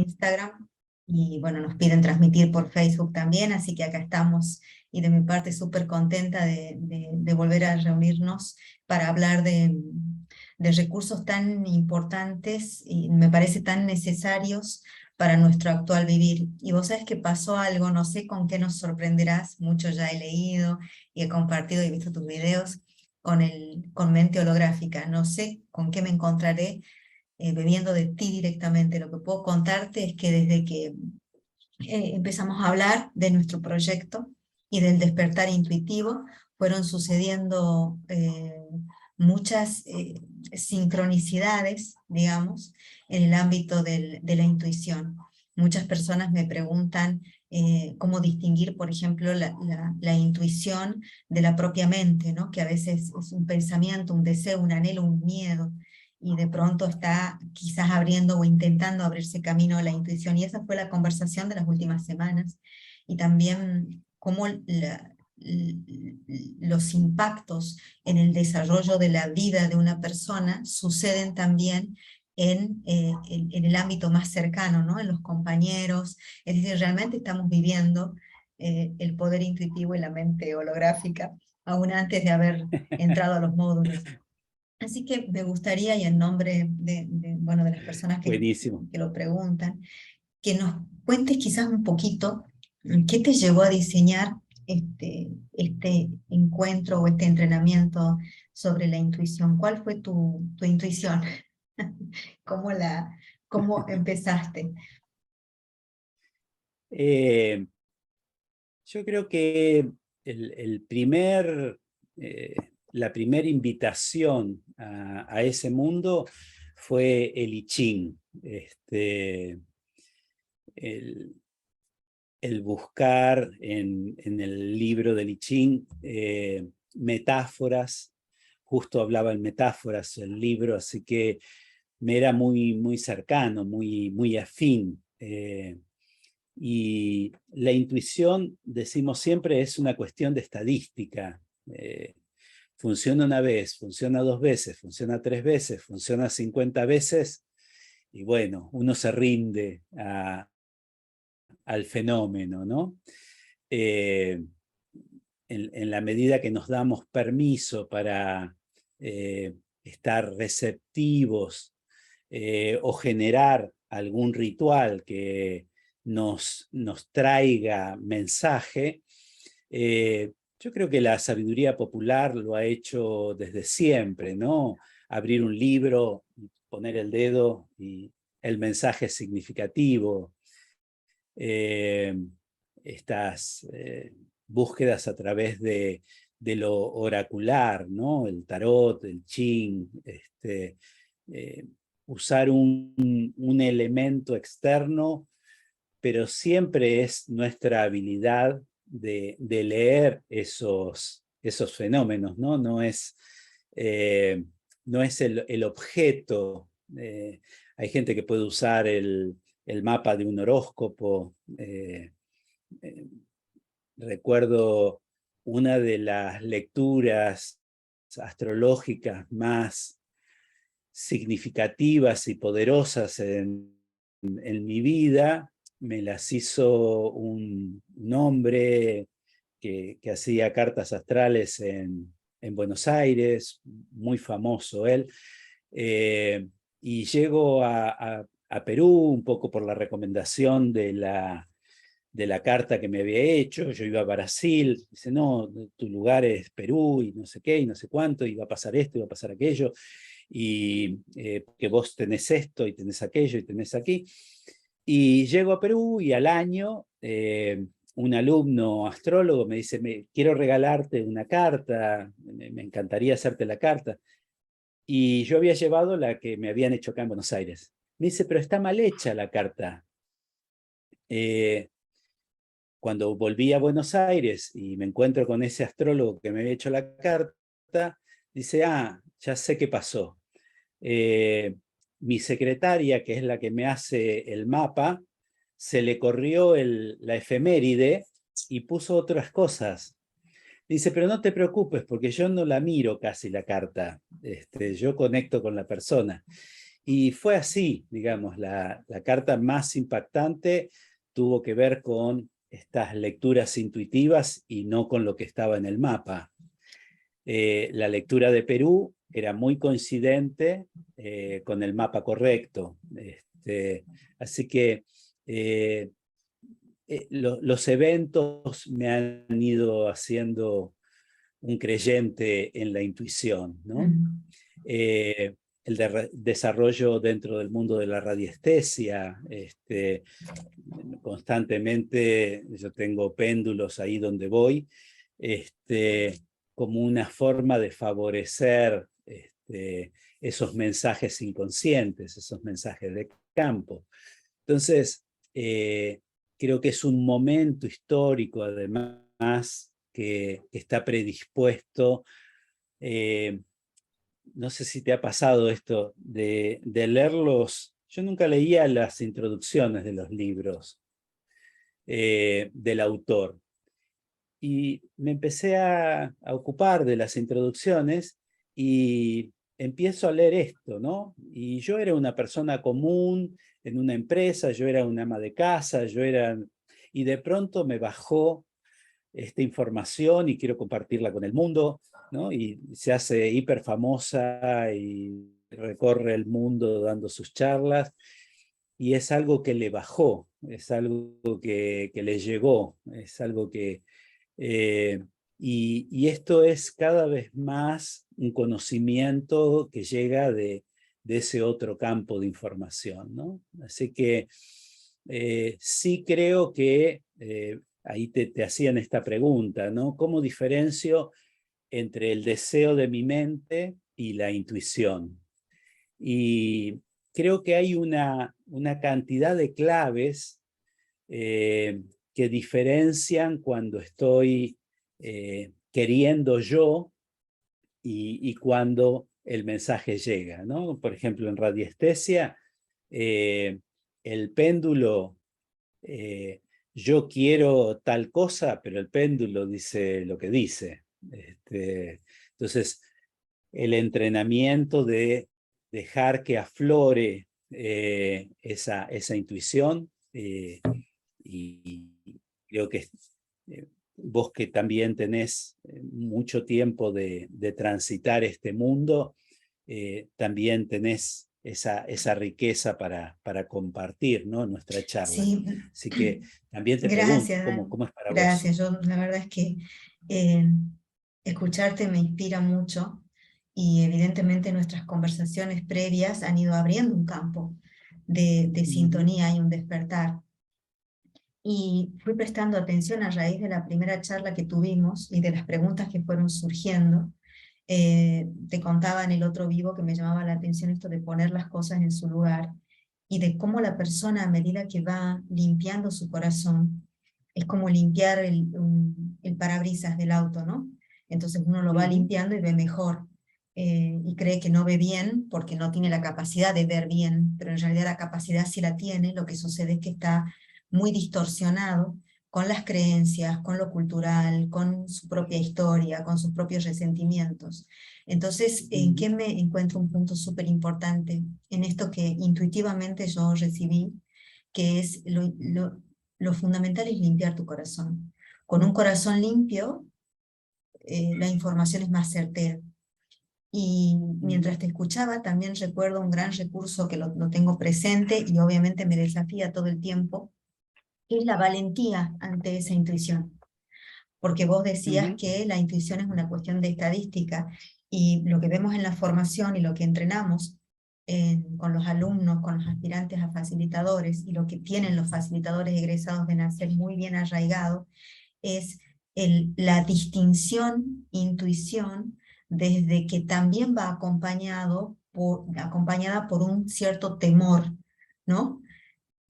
Instagram, y bueno, nos piden transmitir por Facebook también, así que acá estamos, y de mi parte súper contenta de volver a reunirnos para hablar de recursos tan importantes y me parece tan necesarios para nuestro actual vivir. Y vos sabés que pasó algo, no sé con qué nos sorprenderás, mucho ya he leído y he compartido y visto tus videos con mente holográfica, no sé con qué me encontraré bebiendo de ti directamente. Lo que puedo contarte es que desde que empezamos a hablar de nuestro proyecto y del despertar intuitivo, fueron sucediendo muchas sincronicidades, digamos, en el ámbito de la intuición. Muchas personas me preguntan cómo distinguir, por ejemplo, la intuición de la propia mente, ¿no? Que a veces es un pensamiento, un deseo, un anhelo, un miedo, y de pronto está quizás abriendo o intentando abrirse camino a la intuición. Y esa fue la conversación de las últimas semanas. Y también cómo los impactos en el desarrollo de la vida de una persona suceden también en el ámbito más cercano, ¿no? En los compañeros. Es decir, realmente estamos viviendo el poder intuitivo y la mente holográfica, aún antes de haber entrado a los módulos. Así que me gustaría, y en nombre bueno, de las personas Buenísimo. que lo preguntan, que nos cuentes quizás un poquito qué te llevó a diseñar este encuentro o este entrenamiento sobre la intuición. ¿Cuál fue tu intuición? ¿Cómo cómo empezaste? Eh, yo creo que el primer, la primera invitación a ese mundo fue el I Ching. El, el buscar en el libro del I Ching metáforas, justo hablaba en metáforas el libro, así que me era muy cercano, muy afín. Y la intuición, decimos siempre, es una cuestión de estadística. Funciona una vez, funciona dos veces, funciona tres veces, funciona 50 veces, y bueno, uno se rinde al fenómeno, ¿no? En la medida que nos damos permiso para estar receptivos o generar algún ritual que nos traiga mensaje, yo creo que la sabiduría popular lo ha hecho desde siempre, ¿no? Abrir un libro, poner el dedo y el mensaje es significativo. Estas búsquedas a través de lo oracular, ¿no? El tarot, el Ching, usar un elemento externo, pero siempre es nuestra habilidad de leer esos fenómenos, ¿no? No es el objeto. Hay gente que puede usar el mapa de un horóscopo. Recuerdo una de las lecturas astrológicas más significativas y poderosas en mi vida, me las hizo un hombre que hacía cartas astrales en Buenos Aires, muy famoso él, y llego a Perú un poco por la recomendación de la carta que me había hecho. Yo iba a Brasil, dice, no, tu lugar es Perú y no sé qué y no sé cuánto, y va a pasar esto y va a pasar aquello, y que vos tenés esto y tenés aquello y tenés aquí. Y llego a Perú y al año un alumno astrólogo me dice, quiero regalarte una carta, me encantaría hacerte la carta. Y yo había llevado la que me habían hecho acá en Buenos Aires. Me dice, pero está mal hecha la carta. Cuando volví a Buenos Aires y me encuentro con ese astrólogo que me había hecho la carta, dice, ya sé qué pasó. Mi secretaria, que es la que me hace el mapa, se le corrió la efeméride y puso otras cosas. Dice, pero no te preocupes porque yo no la miro casi la carta, yo conecto con la persona. Y fue así, digamos, la carta más impactante tuvo que ver con estas lecturas intuitivas y no con lo que estaba en el mapa. La lectura de Perú era muy coincidente con el mapa correcto. Así que los eventos me han ido haciendo un creyente en la intuición, ¿no? El desarrollo dentro del mundo de la radiestesia, constantemente yo tengo péndulos ahí donde voy, como una forma de favorecer esos mensajes inconscientes, esos mensajes de campo. Entonces, creo que es un momento histórico, además, que está predispuesto. No sé si te ha pasado esto de leerlos. Yo nunca leía las introducciones de los libros del autor. Y me empecé a ocupar de las introducciones y empiezo a leer esto, ¿no? Y yo era una persona común en una empresa, yo era una ama de casa, y de pronto me bajó esta información y quiero compartirla con el mundo, ¿no? Y se hace hiper famosa y recorre el mundo dando sus charlas, y es algo que le bajó, es algo que le llegó, es algo que... y esto es cada vez más un conocimiento que llega de ese otro campo de información, ¿no? Así que sí creo que ahí te hacían esta pregunta, ¿no? ¿Cómo diferencio entre el deseo de mi mente y la intuición? Y creo que hay una cantidad de claves que diferencian cuando estoy queriendo yo y cuando el mensaje llega, ¿no? Por ejemplo, en radiestesia, el péndulo, yo quiero tal cosa, pero el péndulo dice lo que dice. Entonces, el entrenamiento de dejar que aflore esa intuición, y creo que vos que también tenés mucho tiempo de transitar este mundo, también tenés esa riqueza para compartir, ¿no? En nuestra charla. Sí, Así que también te pregunto, gracias, Dani. ¿cómo es para vos? Gracias. Yo la verdad es que eh, escucharte me inspira mucho y evidentemente nuestras conversaciones previas han ido abriendo un campo de sintonía y un despertar. Y fui prestando atención a raíz de la primera charla que tuvimos y de las preguntas que fueron surgiendo. Te contaba en el otro vivo que me llamaba la atención esto de poner las cosas en su lugar y de cómo la persona, a medida que va limpiando su corazón, es como limpiar el parabrisas del auto, ¿no? Entonces uno lo va limpiando y ve mejor. Y cree que no ve bien porque no tiene la capacidad de ver bien, pero en realidad la capacidad sí la tiene. Lo que sucede es que está muy distorsionado con las creencias, con lo cultural, con su propia historia, con sus propios resentimientos. Entonces, ¿en qué me encuentro un punto súper importante? En esto que intuitivamente yo recibí, que es lo fundamental es limpiar tu corazón. Con un corazón limpio, la información es más certera. Y mientras te escuchaba, también recuerdo un gran recurso que lo tengo presente y obviamente me desafía todo el tiempo, que es la valentía ante esa intuición. Porque vos decías que la intuición es una cuestión de estadística y lo que vemos en la formación y lo que entrenamos con los alumnos, con los aspirantes a facilitadores y lo que tienen los facilitadores egresados de nacer muy bien arraigado es la distinción, intuición, desde que también va acompañada por un cierto temor, ¿no?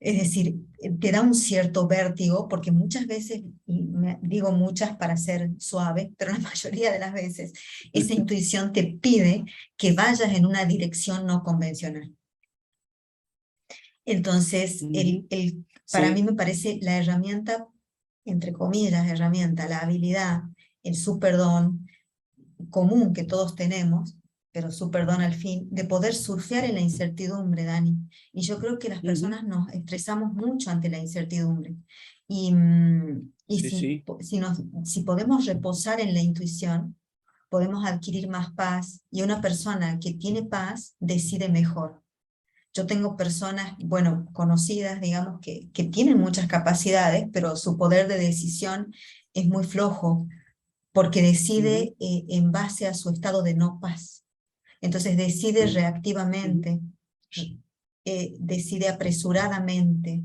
Es decir, te da un cierto vértigo, porque muchas veces, y digo muchas para ser suave, pero la mayoría de las veces, esa intuición te pide que vayas en una dirección no convencional. Entonces, para mí me parece la herramienta, entre comillas, herramienta, la habilidad, el superdón común que todos tenemos, pero súper don al fin, de poder surfear en la incertidumbre, Dani. Y yo creo que las Ujú. personas nos estresamos mucho ante la incertidumbre. Y Sí, sí. si podemos reposar en la intuición, podemos adquirir más paz, y una persona que tiene paz decide mejor. Yo tengo personas, bueno, conocidas, digamos, que tienen muchas capacidades, pero su poder de decisión es muy flojo, porque Ujú, decide en base a su estado de no paz. Entonces decide sí. Ujú. reactivamente, decide apresuradamente,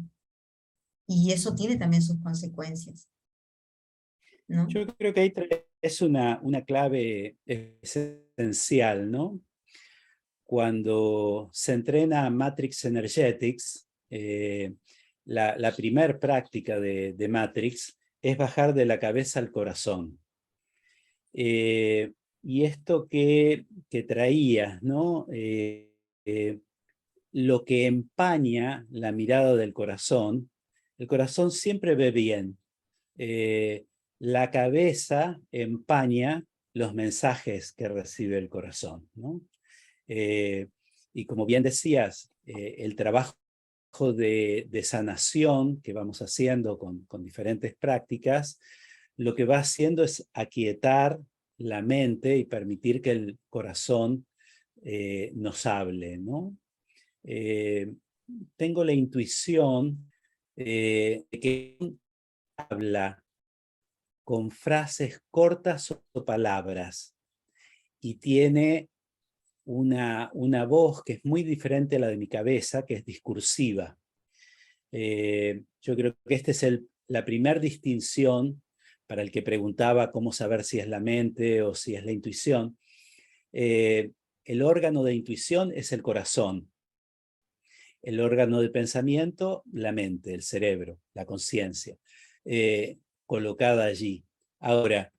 y eso tiene también sus consecuencias, ¿no? Yo creo que ahí es una clave esencial, ¿no? Cuando se entrena Matrix Energetics, la primer práctica de Matrix es bajar de la cabeza al corazón. Y esto que traía, ¿no? Lo que empaña la mirada del corazón, el corazón siempre ve bien. Eh, la cabeza empaña los mensajes que recibe el corazón, ¿no? Eh, y como bien decías, el trabajo de sanación que vamos haciendo con diferentes prácticas, lo que va haciendo es aquietar la mente y permitir que el corazón nos hable, ¿no? Eh, tengo la intuición de que habla con frases cortas o palabras y tiene una voz que es muy diferente a la de mi cabeza, que es discursiva. Yo creo que esta es la primera distinción para el que preguntaba cómo saber si es la mente o si es la intuición. El órgano de intuición es el corazón, el órgano de pensamiento, la mente, el cerebro, la conciencia, colocada allí. Ahora,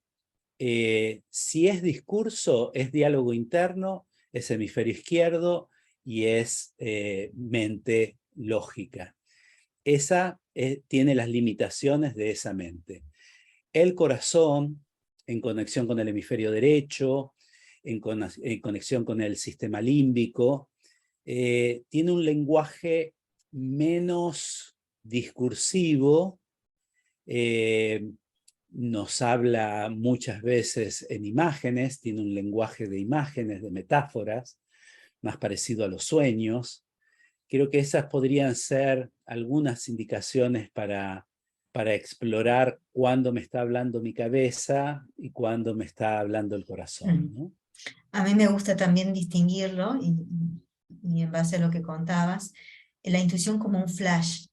si es discurso, es diálogo interno, es hemisferio izquierdo y es mente lógica. Esa tiene las limitaciones de esa mente. El corazón, en conexión con el hemisferio derecho, en conexión con el sistema límbico, tiene un lenguaje menos discursivo, eh, nos habla muchas veces en imágenes, tiene un lenguaje de imágenes, de metáforas, más parecido a los sueños. Creo que esas podrían ser algunas indicaciones para explorar cuándo me está hablando mi cabeza y cuándo me está hablando el corazón, Mm. ¿no? A mí me gusta también distinguirlo, y en base a lo que contabas, la intuición como un flash.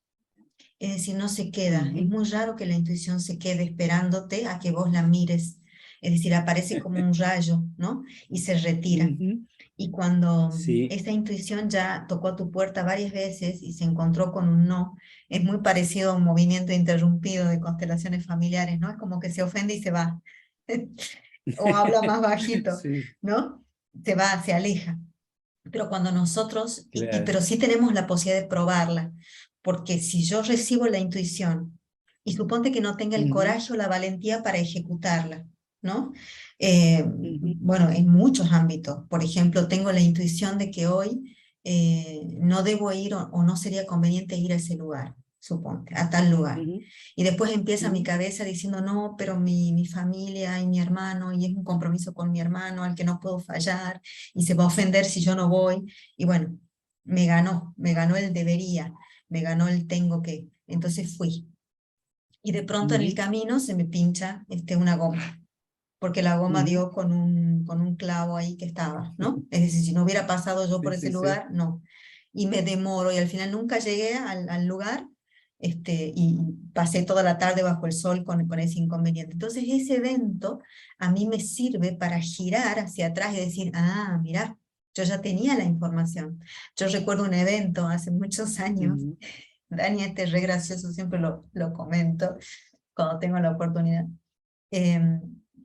Es decir, no se queda. Es Ujú. muy raro que la intuición se quede esperándote a que vos la mires. Es decir, aparece como un rayo, ¿no? Y se retira. Ujú. Y cuando Sí, esa intuición ya tocó tu puerta varias veces y se encontró con un no, es muy parecido a un movimiento interrumpido de constelaciones familiares, ¿no? Es como que se ofende y se va. O habla más bajito, sí, ¿no? Se va, se aleja. Pero cuando nosotros, claro. pero sí tenemos la posibilidad de probarla, porque si yo recibo la intuición y suponte que no tenga el Ujú, coraje o la valentía para ejecutarla, ¿no? ujú, Bueno, en muchos ámbitos. Por ejemplo, tengo la intuición de que hoy no debo ir, o no sería conveniente ir a ese lugar, suponte, a tal lugar. ujú, Y después empieza mi ujú, cabeza diciendo, no, pero mi familia y mi hermano, y es un compromiso con mi hermano al que no puedo fallar, y se va a ofender si yo no voy. Y bueno, me ganó el debería, me ganó el tengo que. Entonces fui. Y de pronto en el ujú, camino se me pincha una goma, porque la goma ujú. dio con un clavo ahí que estaba, ¿no? Es decir, si no hubiera pasado yo por Sí, ese sí, sí. lugar, no. Y me demoro, y al final nunca llegué al lugar, y pasé toda la tarde bajo el sol con ese inconveniente. Entonces ese evento a mí me sirve para girar hacia atrás y decir, ah, mira, yo ya tenía la información. Yo recuerdo un evento hace muchos años, Ujú, Dani, este es re gracioso, siempre lo comento cuando tengo la oportunidad. em,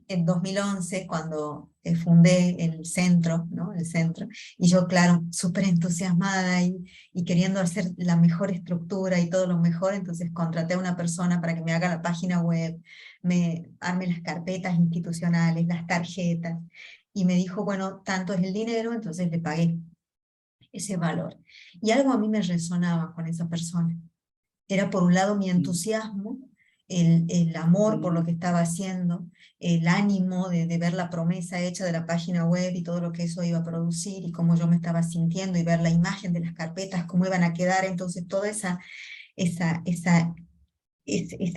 en 2011, cuando fundé el centro, ¿no? El centro, y yo, claro, súper entusiasmada y queriendo hacer la mejor estructura y todo lo mejor, entonces contraté a una persona para que me haga la página web, me arme las carpetas institucionales, las tarjetas, y me dijo, bueno, tanto es el dinero, entonces le pagué ese valor. Y algo a mí me resonaba con esa persona. Era por un lado mi entusiasmo, el amor por lo que estaba haciendo, el ánimo de ver la promesa hecha de la página web y todo lo que eso iba a producir y cómo yo me estaba sintiendo y ver la imagen de las carpetas, cómo iban a quedar. Entonces toda esa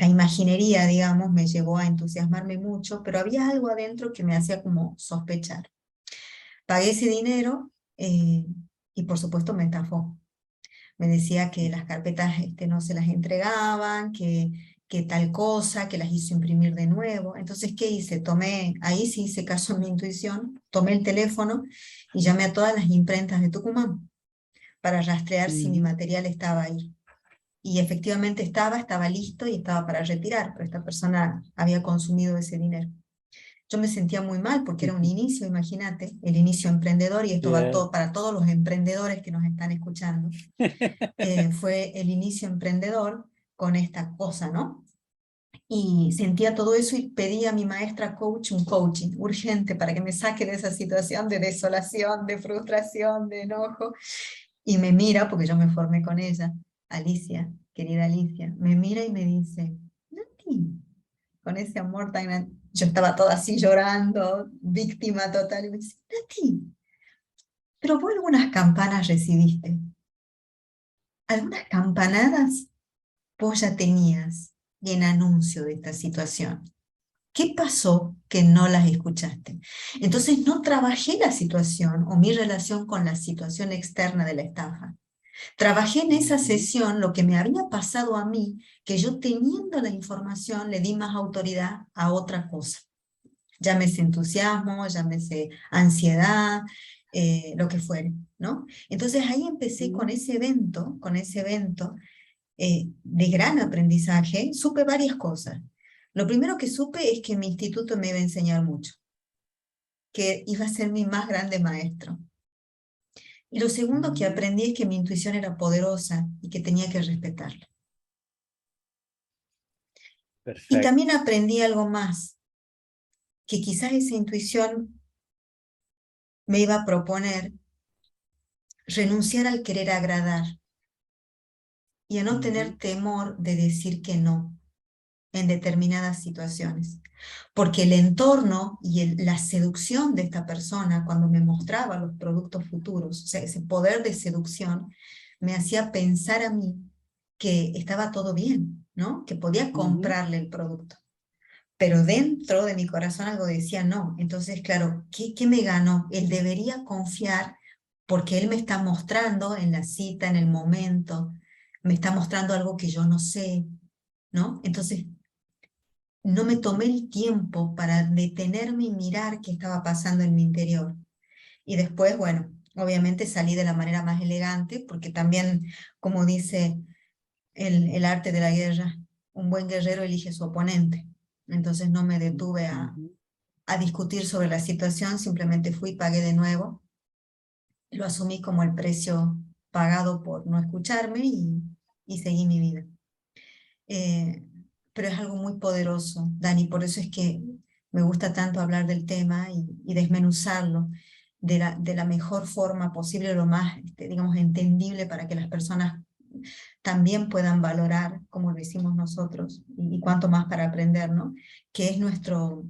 imaginería, digamos, me llevó a entusiasmarme mucho, pero había algo adentro que me hacía como sospechar. Pagué ese dinero y por supuesto me estafó. Me decía que las carpetas no se las entregaban, que tal cosa, que las hizo imprimir de nuevo. Entonces, ¿qué hice? Ahí sí hice caso a mi intuición, tomé el teléfono y llamé a todas las imprentas de Tucumán para rastrear si mi material estaba ahí. Y efectivamente estaba listo y estaba para retirar, pero esta persona había consumido ese dinero. Yo me sentía muy mal porque era un inicio, imagínate, el inicio emprendedor, y esto va todo para todos los emprendedores que nos están escuchando. Fue el inicio emprendedor con esta cosa, ¿no? Y sentía todo eso y pedí a mi maestra coach un coaching urgente para que me saque de esa situación de desolación, de frustración, de enojo. Y me mira, porque yo me formé con ella, Alicia, querida Alicia, me mira y me dice, Nati, con ese amor tan grande, yo estaba toda así llorando, víctima total, y me dice, Nati, pero vos algunas campanas recibiste, algunas campanadas vos ya tenías en anuncio de esta situación. ¿Qué pasó que no las escuchaste? Entonces no trabajé la situación o mi relación con la situación externa de la estafa. Trabajé en esa sesión lo que me había pasado a mí, que yo teniendo la información le di más autoridad a otra cosa. Llámese entusiasmo, llámese ansiedad, lo que fuere, ¿no? Entonces ahí empecé con ese evento, de gran aprendizaje. Supe varias cosas. Lo primero que supe es que mi instituto me iba a enseñar mucho, que iba a ser mi más grande maestro. Y lo segundo que aprendí es que mi intuición era poderosa y que tenía que respetarla. Y Perfecto. también aprendí algo más, que quizás esa intuición me iba a proponer renunciar al querer agradar y a no tener temor de decir que no en determinadas situaciones. Porque el entorno y la seducción de esta persona cuando me mostraba los productos futuros, o sea, ese poder de seducción, me hacía pensar a mí que estaba todo bien, ¿no? Que podía comprarle el producto. Pero dentro de mi corazón algo decía no. Entonces, claro, ¿qué me ganó? Él debería confiar porque él me está mostrando en la cita, en el momento, me está mostrando algo que yo no sé, ¿no? Entonces, no me tomé el tiempo para detenerme y mirar qué estaba pasando en mi interior. Y después, bueno, obviamente salí de la manera más elegante, porque también, como dice el arte de la guerra, un buen guerrero elige su oponente. Entonces no me detuve a discutir sobre la situación, simplemente fui, pagué de nuevo, lo asumí como el precio pagado por no escucharme y seguí mi vida. Eh, pero es algo muy poderoso, Dani, por eso es que me gusta tanto hablar del tema y desmenuzarlo de la mejor forma posible, lo más, digamos, entendible para que las personas también puedan valorar, como lo hicimos nosotros, y cuanto más para aprender, ¿no? Que es nuestro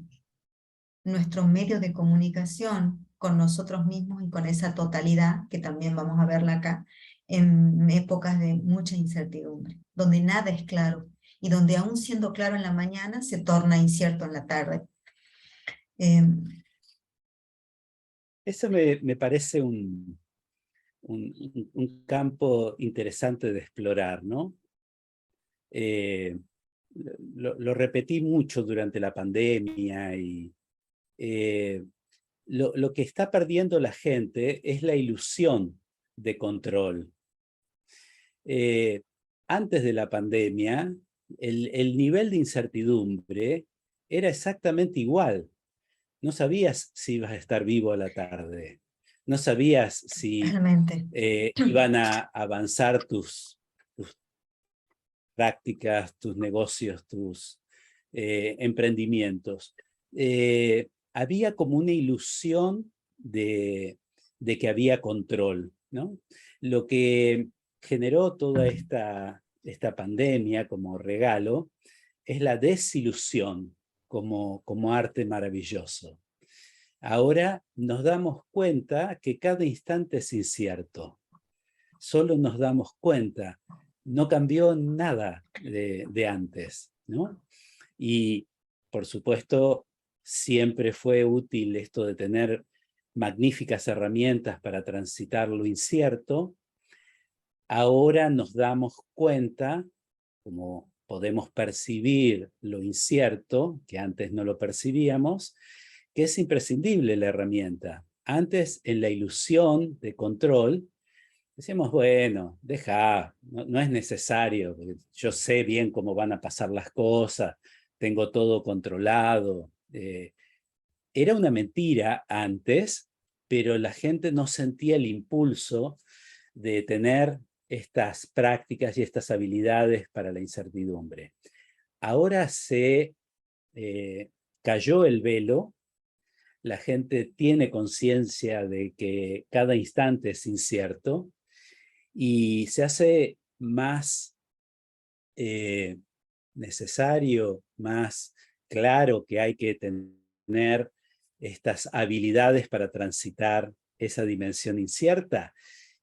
medio de comunicación con nosotros mismos y con esa totalidad, que también vamos a verla acá, en épocas de mucha incertidumbre, donde nada es claro y donde aún siendo claro en la mañana se torna incierto en la tarde. Eso me parece un campo interesante de explorar, ¿no? Lo repetí mucho durante la pandemia y lo que está perdiendo la gente es la ilusión de control. Antes de la pandemia, el nivel de incertidumbre era exactamente igual. No sabías si ibas a estar vivo a la tarde. No sabías si Realmente. iban a avanzar tus prácticas, tus negocios, tus emprendimientos. había como una ilusión de que había control, ¿no? Lo que generó toda esta pandemia como regalo es la desilusión como arte maravilloso. Ahora nos damos cuenta que cada instante es incierto. Solo nos damos cuenta, no cambió nada de antes, ¿no? Y, por supuesto, siempre fue útil esto de tener magníficas herramientas para transitar lo incierto. Ahora nos damos cuenta, como podemos percibir lo incierto, que antes no lo percibíamos, que es imprescindible la herramienta. Antes, en la ilusión de control, decíamos, bueno, deja, no es necesario, yo sé bien cómo van a pasar las cosas, tengo todo controlado. Era una mentira antes, pero la gente no sentía el impulso de tener estas prácticas y estas habilidades para la incertidumbre. Ahora se cayó el velo, la gente tiene conciencia de que cada instante es incierto y se hace más necesario, más claro que hay que tener estas habilidades para transitar esa dimensión incierta.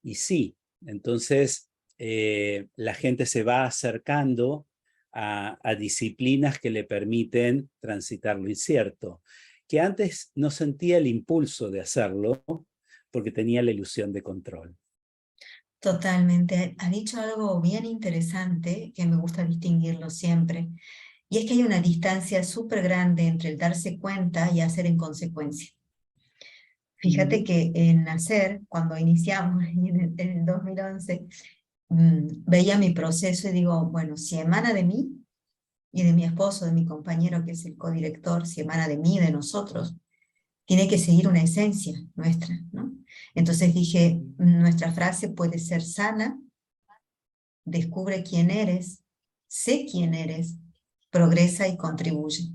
Y sí, entonces la gente se va acercando a disciplinas que le permiten transitar lo incierto, que antes no sentía el impulso de hacerlo porque tenía la ilusión de control. Totalmente. Ha dicho algo bien interesante que me gusta distinguirlo siempre, y es que hay una distancia súper grande entre el darse cuenta y hacer en consecuencia. Fíjate que en Nacer, cuando iniciamos en el 2011, veía mi proceso y digo, bueno, si emana de mí y de mi esposo, de mi compañero que es el codirector, si emana de mí, de nosotros, tiene que seguir una esencia nuestra, ¿no? Entonces dije, nuestra frase puede ser sana, descubre quién eres, sé quién eres, progresa y contribuye.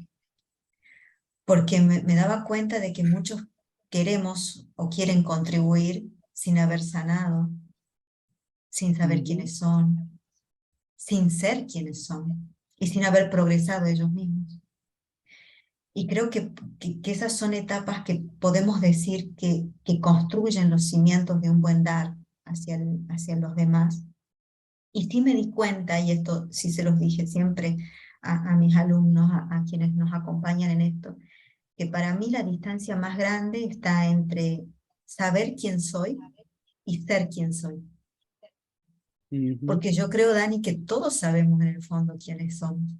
Porque me daba cuenta de que muchos queremos o quieren contribuir sin haber sanado, sin saber quiénes son, sin ser quienes son y sin haber progresado ellos mismos. Y creo que esas son etapas que podemos decir que construyen los cimientos de un buen dar hacia los demás. Y sí me di cuenta, y esto sí se los dije siempre a mis alumnos, a quienes nos acompañan en esto, que para mí la distancia más grande está entre saber quién soy y ser quien soy. Porque yo creo, Dani, que todos sabemos en el fondo quiénes somos.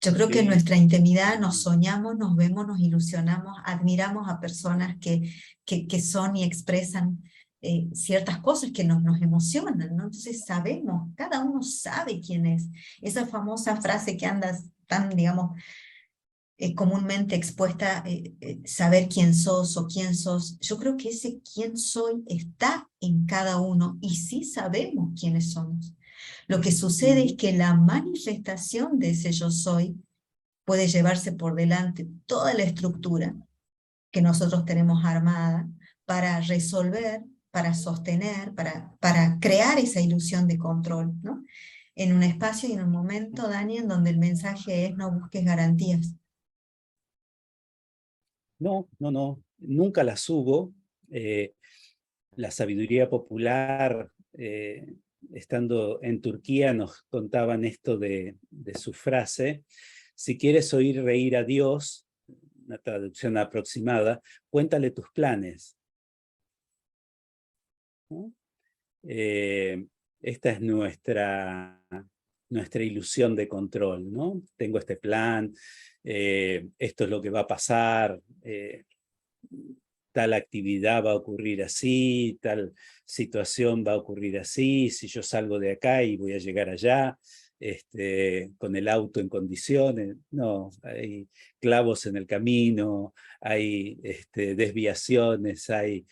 Yo creo que en Sí. nuestra intimidad nos soñamos, nos vemos, nos ilusionamos, admiramos a personas que son y expresan ciertas cosas que nos emocionan, ¿no? Entonces sabemos, cada uno sabe quién es. Esa famosa frase que anda tan, digamos, comúnmente expuesta, saber quién sos o quién sos. Yo creo que ese quién soy está en cada uno y sí sabemos quiénes somos. Lo que sucede es que la manifestación de ese yo soy puede llevarse por delante toda la estructura que nosotros tenemos armada para resolver, para sostener, para crear esa ilusión de control, ¿no? En un espacio y en un momento, Dani, en donde el mensaje es no busques garantías. No, nunca las hubo. La sabiduría popular, estando en Turquía, nos contaban esto de su frase: si quieres oír reír a Dios, una traducción aproximada, cuéntale tus planes, ¿no? Esta es nuestra ilusión de control, ¿no? Tengo este plan, esto es lo que va a pasar, tal actividad va a ocurrir así, tal situación va a ocurrir así, si yo salgo de acá y voy a llegar allá, con el auto en condiciones. No, hay clavos en el camino, hay desviaciones, hay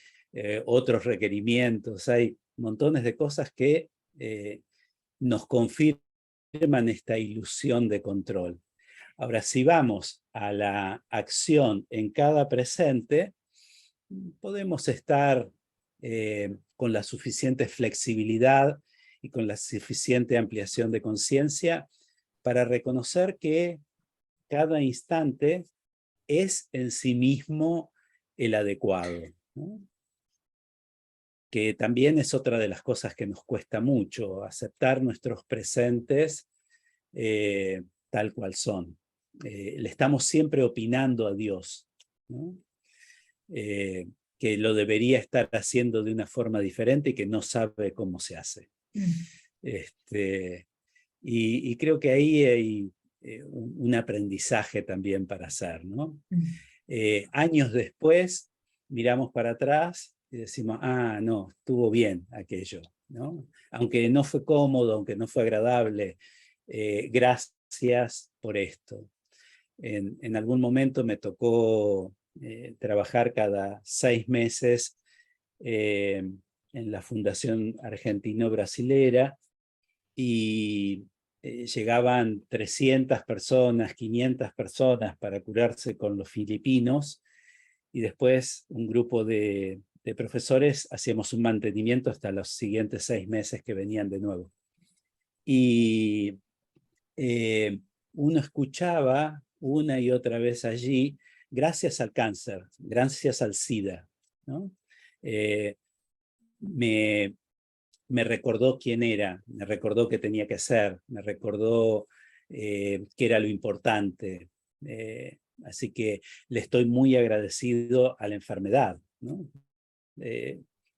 otros requerimientos, hay montones de cosas que nos confirman esta ilusión de control. Ahora, si vamos a la acción en cada presente, podemos estar con la suficiente flexibilidad y con la suficiente ampliación de conciencia para reconocer que cada instante es en sí mismo el adecuado, ¿no? Que también es otra de las cosas que nos cuesta mucho, aceptar nuestros presentes tal cual son. Le estamos siempre opinando a Dios, ¿no? Que lo debería estar haciendo de una forma diferente y que no sabe cómo se hace. Y creo que ahí hay un aprendizaje también para hacer, ¿no? Años después miramos para atrás y decimos, ah, no, estuvo bien aquello, ¿no? Aunque no fue cómodo, aunque no fue agradable, gracias por esto. En algún momento me tocó trabajar cada 6 meses en la Fundación Argentino-Brasilera y llegaban 300 personas, 500 personas para curarse con los filipinos y después un grupo de profesores hacíamos un mantenimiento hasta los siguientes 6 meses que venían de nuevo. Y uno escuchaba una y otra vez allí, gracias al cáncer, gracias al SIDA, ¿no? Me recordó quién era, me recordó qué tenía que hacer, me recordó qué era lo importante. Así que le estoy muy agradecido a la enfermedad, ¿no?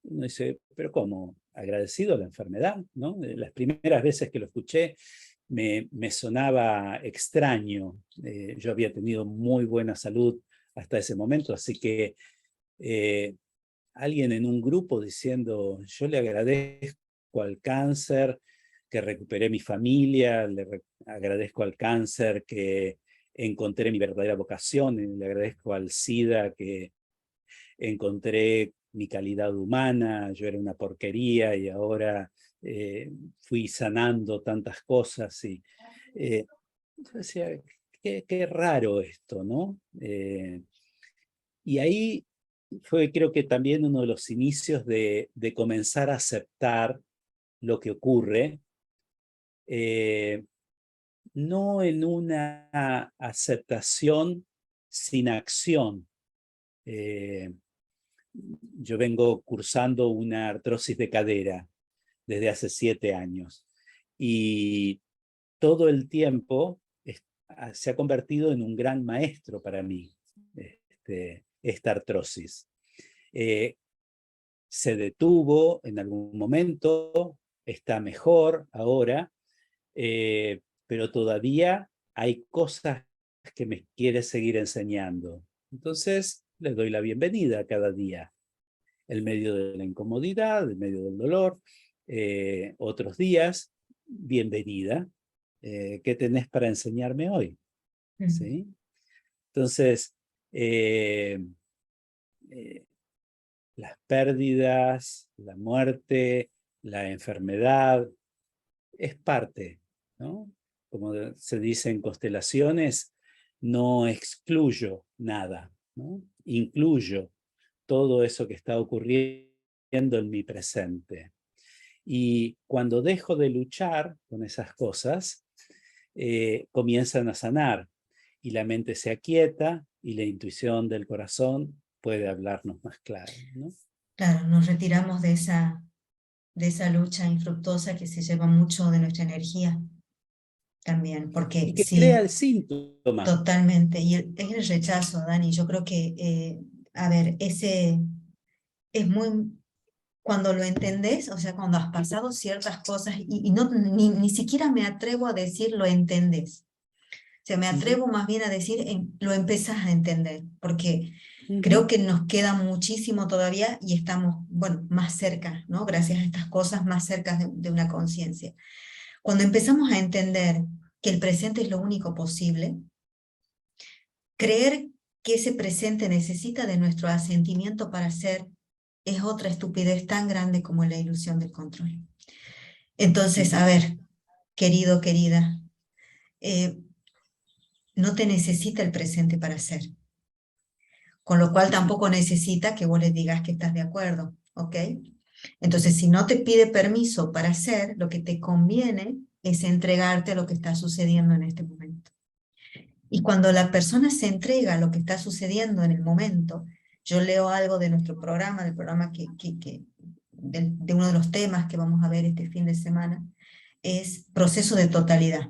Uno dice, pero ¿cómo? ¿Agradecido a la enfermedad? ¿No? Las primeras veces que lo escuché me sonaba extraño. Yo había tenido muy buena salud hasta ese momento, así que alguien en un grupo diciendo, yo le agradezco al cáncer que recuperé mi familia, agradezco al cáncer que encontré mi verdadera vocación, le agradezco al SIDA que encontré mi calidad humana, yo era una porquería y ahora fui sanando tantas cosas. Y yo decía, qué raro esto, ¿no? Y ahí fue, creo que también uno de los inicios de comenzar a aceptar lo que ocurre, no en una aceptación sin acción. Yo vengo cursando una artrosis de cadera desde hace 7 años y todo el tiempo se ha convertido en un gran maestro para mí, esta artrosis. Se detuvo en algún momento, está mejor ahora, pero todavía hay cosas que me quiere seguir enseñando. Entonces, le doy la bienvenida cada día, en medio de la incomodidad, en medio del dolor. Otros días, bienvenida. ¿Qué tenés para enseñarme hoy? ¿Sí? Entonces, las pérdidas, la muerte, la enfermedad, es parte, ¿no? Como se dice en constelaciones, no excluyo nada, ¿no? Incluyo todo eso que está ocurriendo en mi presente. Y cuando dejo de luchar con esas cosas, comienzan a sanar y la mente se aquieta y la intuición del corazón puede hablarnos más claro, ¿no? Claro, nos retiramos de esa lucha infructuosa que se lleva mucho de nuestra energía también, porque Y que crea sí, el síntoma. totalmente. Y es el rechazo, Dani. Yo creo que, a ver, ese es muy, cuando lo entendés, o sea, cuando has pasado ciertas cosas y no, ni siquiera me atrevo a decir lo entendés. O sea, me atrevo más bien a decir, lo empezás a entender, porque creo que nos queda muchísimo todavía y estamos, bueno, más cerca, ¿no? Gracias a estas cosas, más cerca de una conciencia. Cuando empezamos a entender que el presente es lo único posible, creer que ese presente necesita de nuestro asentimiento para ser es otra estupidez tan grande como la ilusión del control. Entonces, a ver, querido, querida, no te necesita el presente para hacer. Con lo cual tampoco necesita que vos le digas que estás de acuerdo, ¿ok? Entonces, si no te pide permiso para hacer, lo que te conviene es entregarte a lo que está sucediendo en este momento. Y cuando la persona se entrega a lo que está sucediendo en el momento, yo leo algo de nuestro programa, del programa de uno de los temas que vamos a ver este fin de semana, es proceso de totalidad.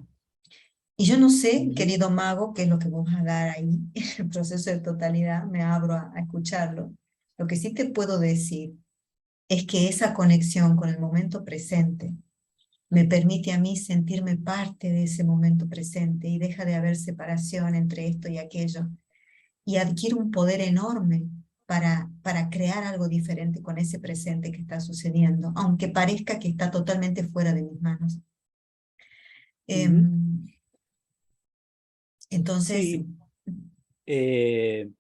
Y yo no sé, querido mago, qué es lo que vos vas a dar ahí, el proceso de totalidad, me abro a escucharlo. Lo que sí te puedo decir es que esa conexión con el momento presente me permite a mí sentirme parte de ese momento presente y deja de haber separación entre esto y aquello. Y adquiere un poder enorme para crear algo diferente con ese presente que está sucediendo, aunque parezca que está totalmente fuera de mis manos. Entonces... Sí,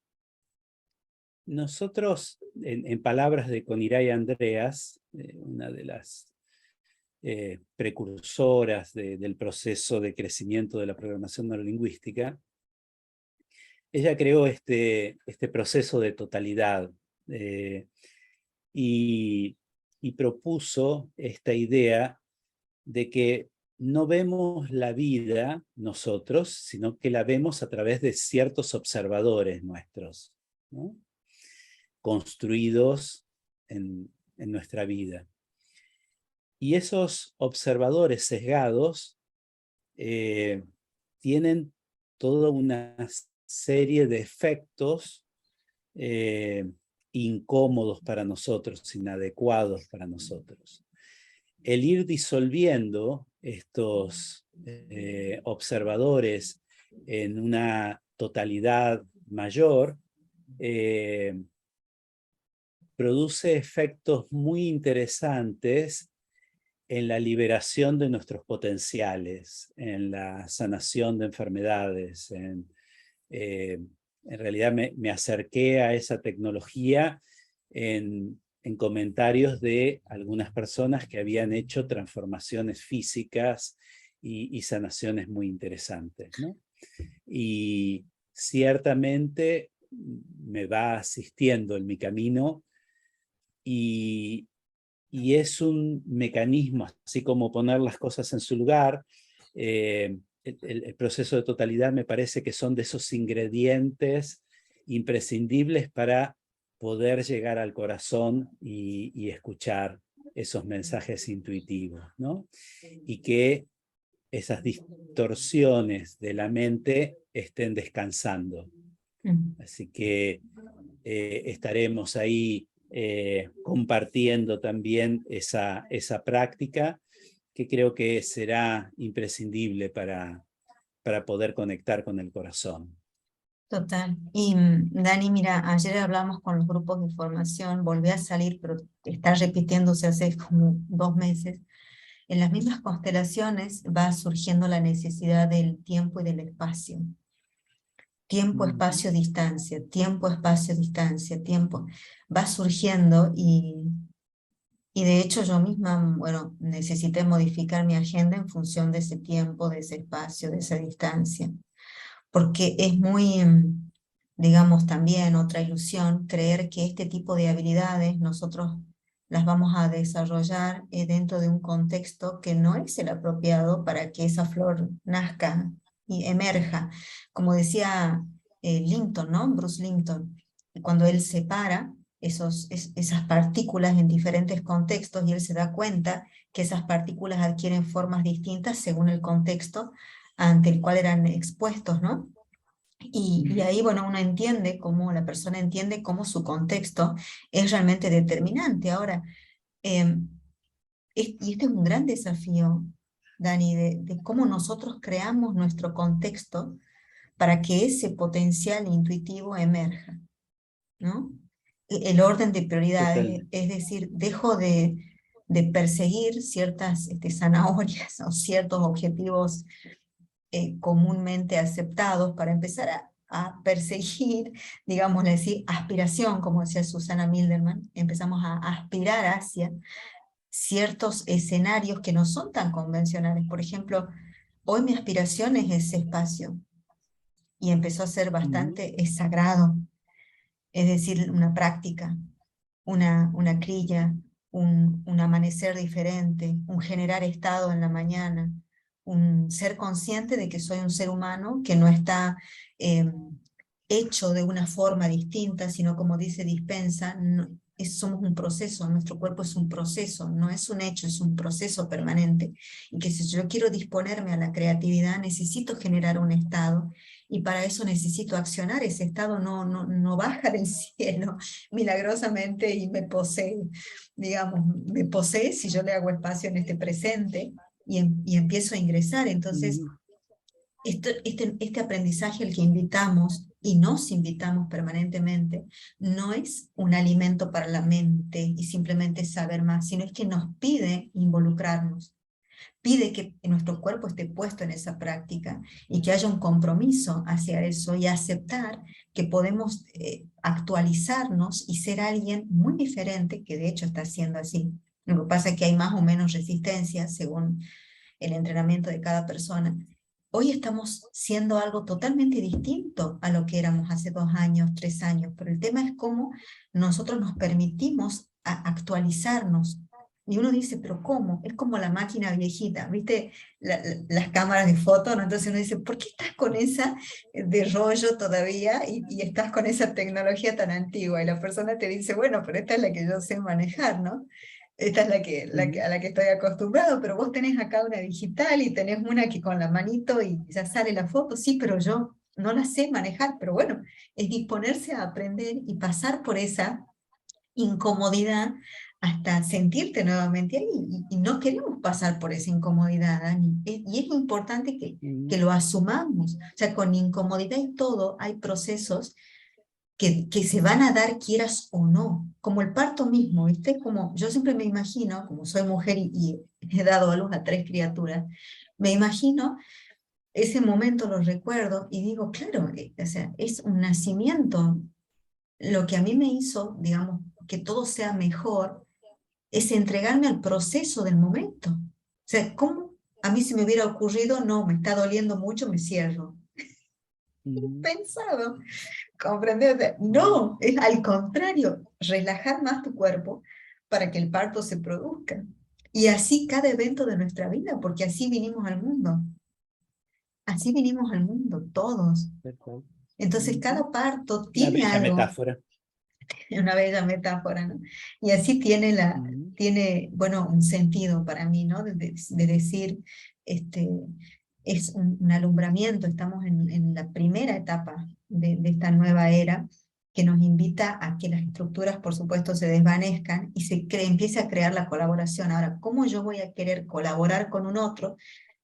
nosotros, en palabras de Coniray Andreas, una de las precursoras del proceso de crecimiento de la programación neurolingüística, ella creó este proceso de totalidad y propuso esta idea de que no vemos la vida nosotros, sino que la vemos a través de ciertos observadores nuestros, ¿no? Construidos en nuestra vida. Y esos observadores sesgados tienen toda una serie de efectos incómodos para nosotros, inadecuados para nosotros. El ir disolviendo estos observadores en una totalidad mayor produce efectos muy interesantes en la liberación de nuestros potenciales, en la sanación de enfermedades. En realidad me acerqué a esa tecnología en comentarios de algunas personas que habían hecho transformaciones físicas y sanaciones muy interesantes, ¿no? Y ciertamente me va asistiendo en mi camino y es un mecanismo, así como poner las cosas en su lugar. El proceso de totalidad me parece que son de esos ingredientes imprescindibles para poder llegar al corazón y escuchar esos mensajes intuitivos, ¿no? Y que esas distorsiones de la mente estén descansando. Así que estaremos ahí compartiendo también esa práctica que creo que será imprescindible para poder conectar con el corazón. Total. Y Dani, mira, ayer hablamos con los grupos de formación, volví a salir, pero está repitiéndose hace como 2 meses. En las mismas constelaciones va surgiendo la necesidad del tiempo y del espacio. Tiempo, espacio, distancia, tiempo, espacio, distancia, tiempo. Va surgiendo y de hecho yo misma, bueno, necesité modificar mi agenda en función de ese tiempo, de ese espacio, de esa distancia. Porque es muy, digamos, también otra ilusión creer que este tipo de habilidades nosotros las vamos a desarrollar dentro de un contexto que no es el apropiado para que esa flor nazca y emerja. Como decía Linton, ¿no? Bruce Linton, cuando él separa esas partículas en diferentes contextos y él se da cuenta que esas partículas adquieren formas distintas según el contexto ante el cual eran expuestos, ¿no? Y ahí, bueno, uno entiende cómo, la persona entiende cómo su contexto es realmente determinante. Ahora, y este es un gran desafío, Dani, de cómo nosotros creamos nuestro contexto para que ese potencial intuitivo emerja, ¿no? El orden de prioridades, es decir, dejo de perseguir ciertas zanahorias o ciertos objetivos comúnmente aceptados para empezar a perseguir, digamos, decir, aspiración, como decía Susana Milderman, empezamos a aspirar hacia ciertos escenarios que no son tan convencionales. Por ejemplo, hoy mi aspiración es ese espacio. y empezó a ser Mm, bastante sagrado, es decir, una práctica, una crilla, un amanecer diferente, un generar estado en la mañana, un ser consciente de que soy un ser humano que no está hecho de una forma distinta, sino como dice Dispensa, somos un proceso, nuestro cuerpo es un proceso, no es un hecho, es un proceso permanente. Y que si yo quiero disponerme a la creatividad, necesito generar un estado, y para eso necesito accionar. Ese estado no baja del cielo milagrosamente y me posee, digamos, me posee si yo le hago espacio en este presente y empiezo a ingresar. Entonces, mm, este aprendizaje al que invitamos y nos invitamos permanentemente no es un alimento para la mente y simplemente saber más, sino es que nos pide involucrarnos, pide que nuestro cuerpo esté puesto en esa práctica y que haya un compromiso hacia eso y aceptar que podemos actualizarnos y ser alguien muy diferente, que de hecho está siendo así. Lo que pasa es que hay más o menos resistencia según el entrenamiento de cada persona. Hoy estamos siendo algo totalmente distinto a lo que éramos hace 2 años, 3 años, pero el tema es cómo nosotros nos permitimos actualizarnos. Y uno dice, pero ¿cómo? Es como la máquina viejita, ¿viste? Las cámaras de foto, ¿no? Entonces uno dice, ¿por qué estás con esa de rollo todavía y estás con esa tecnología tan antigua? Y la persona te dice, bueno, pero esta es la que yo sé manejar, ¿no? Esta es mm. a la que estoy acostumbrado, pero vos tenés acá una digital y tenés una que con la manito y ya sale la foto, sí, pero yo no la sé manejar, pero bueno, es disponerse a aprender y pasar por esa incomodidad hasta sentirte nuevamente ahí, y no queremos pasar por esa incomodidad, Dani, y es importante que Mm, lo asumamos, o sea, con incomodidad y todo hay procesos que se van a dar quieras o no, como el parto mismo, ¿viste? Como yo siempre me imagino, como soy mujer y he dado a luz a 3 criaturas, me imagino ese momento, lo recuerdo y digo, claro, o sea, es un nacimiento. Lo que a mí me hizo, digamos, que todo sea mejor, es entregarme al proceso del momento. O sea, ¿cómo a mí se me hubiera ocurrido, no, me está doliendo mucho, me cierro? mm, Pensado. ¿Comprendés? O sea, mm. no, es al contrario, relajar más tu cuerpo para que el parto se produzca. Y así cada evento de nuestra vida, porque así vinimos al mundo, todos. Perfecto. Entonces Ujú. cada parto Una tiene bella algo, metáfora. una bella metáfora, ¿no? Y así Mm, tiene, bueno, un sentido para mí, ¿no? De decir, este, es un alumbramiento, estamos en la primera etapa de esta nueva era que nos invita a que las estructuras, por supuesto, se desvanezcan y empiece a crear la colaboración. Ahora, ¿cómo yo voy a querer colaborar con un otro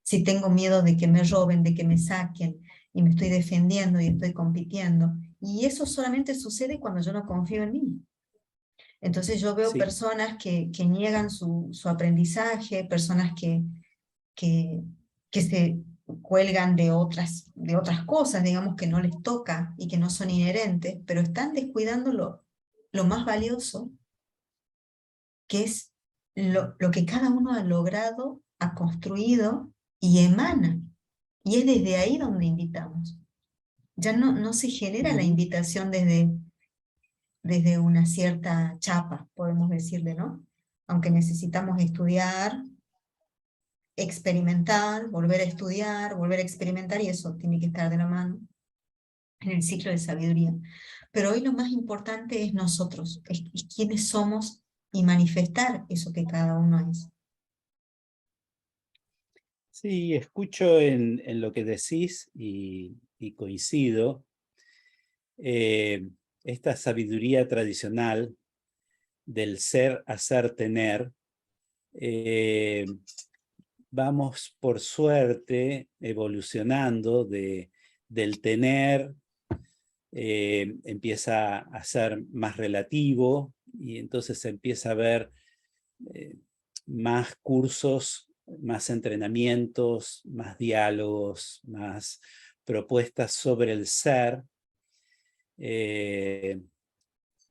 si tengo miedo de que me roben, de que me saquen y me estoy defendiendo y estoy compitiendo? Y eso solamente sucede cuando yo no confío en mí. Entonces yo veo sí, personas que niegan su aprendizaje, personas que, que se cuelgan de otras cosas, digamos, que no les toca y que no son inherentes, pero están descuidando lo más valioso, que es lo que cada uno ha logrado, ha construido y emana. Y es desde ahí donde invitamos. Ya no se genera la ujú, invitación desde una cierta chapa, podemos decirle, ¿no? Aunque necesitamos estudiar, experimentar, volver a estudiar, volver a experimentar, y eso tiene que estar de la mano en el ciclo de sabiduría. Pero hoy lo más importante es nosotros, es quiénes somos y manifestar eso que cada uno es. sí, escucho en lo que decís y coincido. Eh, Esta sabiduría tradicional del ser, hacer, tener, eh, vamos por suerte evolucionando del tener, empieza a ser más relativo y entonces se empieza a ver eh, más cursos, más entrenamientos, más diálogos, más propuestas sobre el ser, eh,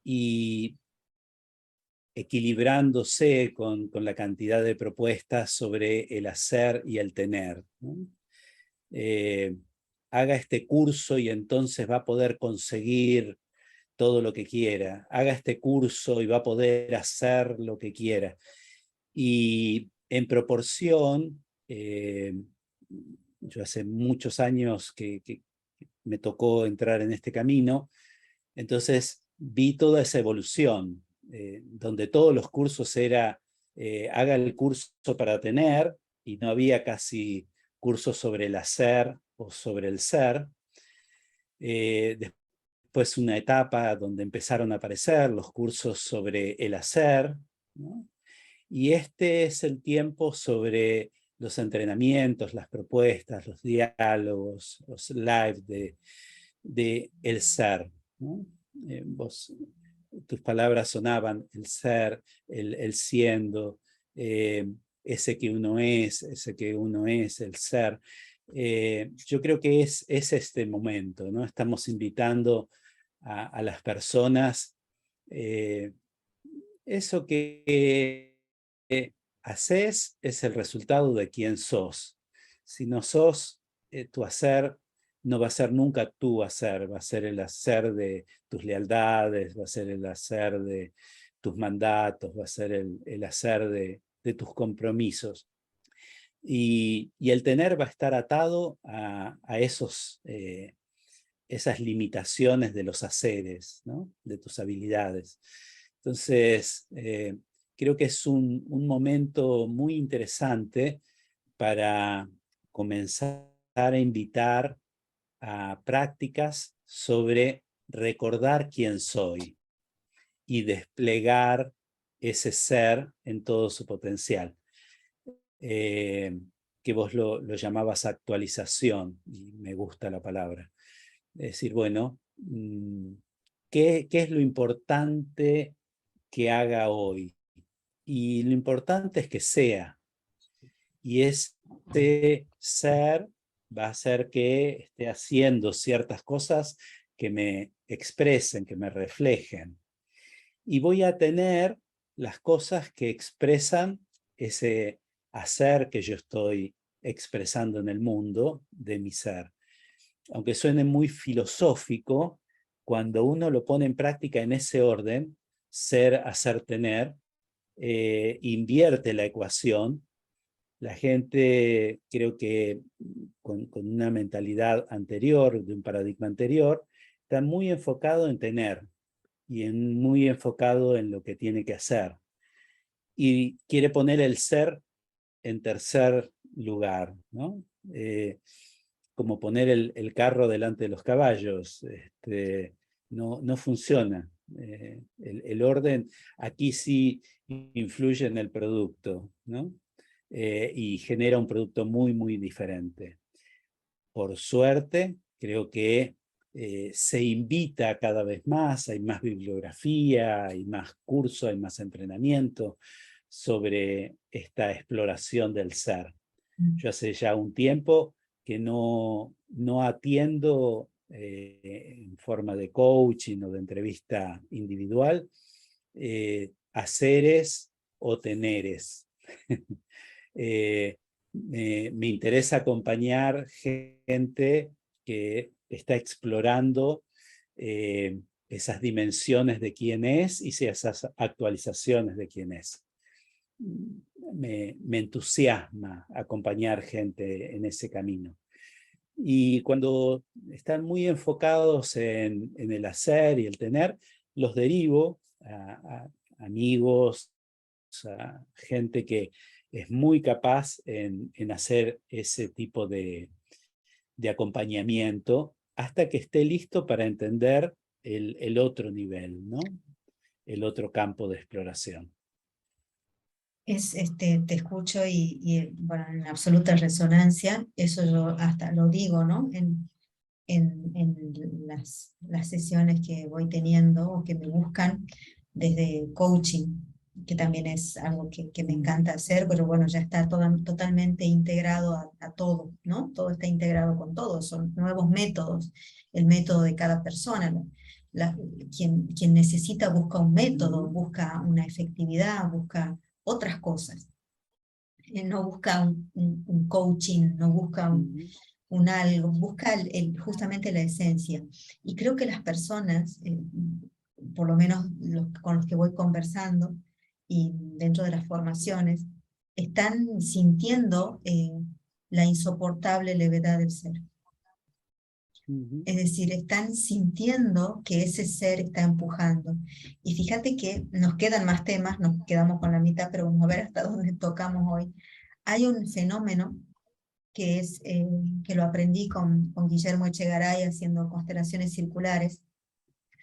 y equilibrándose con la cantidad de propuestas sobre el hacer y el tener, ¿no? Eh, haga este curso y entonces va a poder conseguir todo lo que quiera, haga este curso y va a poder hacer lo que quiera. Y en proporción, yo hace muchos años que me tocó entrar en este camino, entonces vi toda esa evolución, donde todos los cursos era, haga el curso para tener, y no había casi cursos sobre el hacer o sobre el ser. Después una etapa donde empezaron a aparecer los cursos sobre el hacer, ¿no? Y este es el tiempo sobre los entrenamientos, las propuestas, los diálogos, los live de el ser, ¿no? Tus palabras sonaban el ser, el siendo, ese que uno es, el ser. Yo creo que es este momento, ¿no? Estamos invitando a las personas, eso que haces es el resultado de quién sos. Si no sos, tu hacer no va a ser nunca tu hacer, va a ser el hacer de tus lealtades, va a ser el hacer de tus mandatos, va a ser el hacer de tus compromisos. Y el tener va a estar atado a esas limitaciones de los haceres, ¿no? De tus habilidades. Entonces, creo que es un momento muy interesante para comenzar a invitar a prácticas sobre recordar quién soy y desplegar ese ser en todo su potencial. Que vos lo llamabas actualización, y me gusta la palabra. Es decir, bueno, ¿qué es lo importante que haga hoy? Y lo importante es que sea. Y este ser va a hacer que esté haciendo ciertas cosas que me expresen, que me reflejen. Y voy a tener las cosas que expresan ese hacer que yo estoy expresando en el mundo de mi ser. Aunque suene muy filosófico, cuando uno lo pone en práctica en ese orden, ser, hacer, tener, invierte la ecuación. La gente, creo que con una mentalidad anterior, de un paradigma anterior, está muy enfocado en tener y muy enfocado en lo que tiene que hacer. Y quiere poner el ser en tercer lugar, ¿no? Como poner el carro delante de los caballos. No funciona. El orden aquí sí influye en el producto, ¿no? Y genera un producto muy, muy diferente. Por suerte, creo que se invita cada vez más, hay más bibliografía, hay más cursos, hay más entrenamiento sobre esta exploración del ser. Yo hace ya un tiempo que no atiendo en forma de coaching o de entrevista individual haceres o teneres. Me interesa acompañar gente que está explorando esas dimensiones de quién es y esas actualizaciones de quién es. Me entusiasma acompañar gente en ese camino. Y cuando están muy enfocados en el hacer y el tener, los derivo a amigos, a gente que es muy capaz en hacer ese tipo de acompañamiento hasta que esté listo para entender el otro nivel, ¿no? El otro campo de exploración. Te escucho y bueno, en absoluta resonancia, eso yo hasta lo digo, ¿no? En las sesiones que voy teniendo o que me buscan desde coaching, que también es algo que me encanta hacer, pero bueno, ya está totalmente integrado a todo, ¿no? Todo está integrado con todo, son nuevos métodos, el método de cada persona. Quien necesita busca un método, busca una efectividad, busca otras cosas. No busca un coaching, no busca un algo, busca justamente la esencia. Y creo que las personas, por lo menos con los que voy conversando, y dentro de las formaciones, están sintiendo la insoportable levedad del ser. Ujú. Es decir, están sintiendo que ese ser está empujando. Y fíjate que nos quedan más temas, nos quedamos con la mitad, pero vamos a ver hasta dónde tocamos hoy. Hay un fenómeno que es que lo aprendí con Guillermo Echegaray haciendo constelaciones circulares,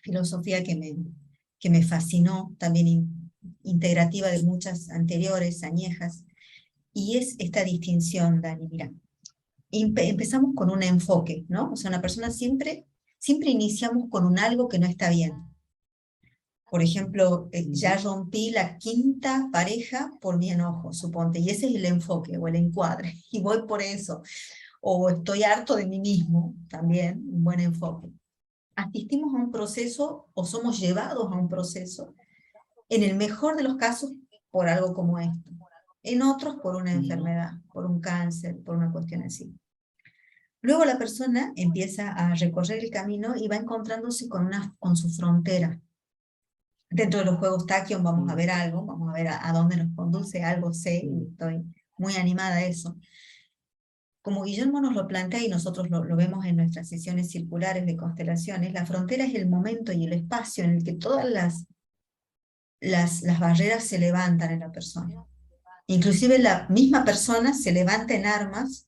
filosofía que me fascinó, también integrativa de muchas anteriores, añejas, y es esta distinción, Dani, mira, empezamos con un enfoque, ¿no? O sea, una persona siempre iniciamos con un algo que no está bien. Por ejemplo, ya rompí la quinta pareja por mi enojo, suponte, y ese es el enfoque o el encuadre, y voy por eso. O estoy harto de mí mismo, también un buen enfoque. Asistimos a un proceso o somos llevados a un proceso, en el mejor de los casos, por algo como esto. En otros, por una enfermedad, por un cáncer, por una cuestión así. Luego la persona empieza a recorrer el camino y va encontrándose con su frontera. Dentro de los juegos Tachyon vamos a ver algo, vamos a ver a dónde nos conduce, algo sé, y estoy muy animada a eso. Como Guillermo nos lo plantea y nosotros lo vemos en nuestras sesiones circulares de constelaciones, la frontera es el momento y el espacio en el que todas las barreras se levantan en la persona. Inclusive la misma persona se levanta en armas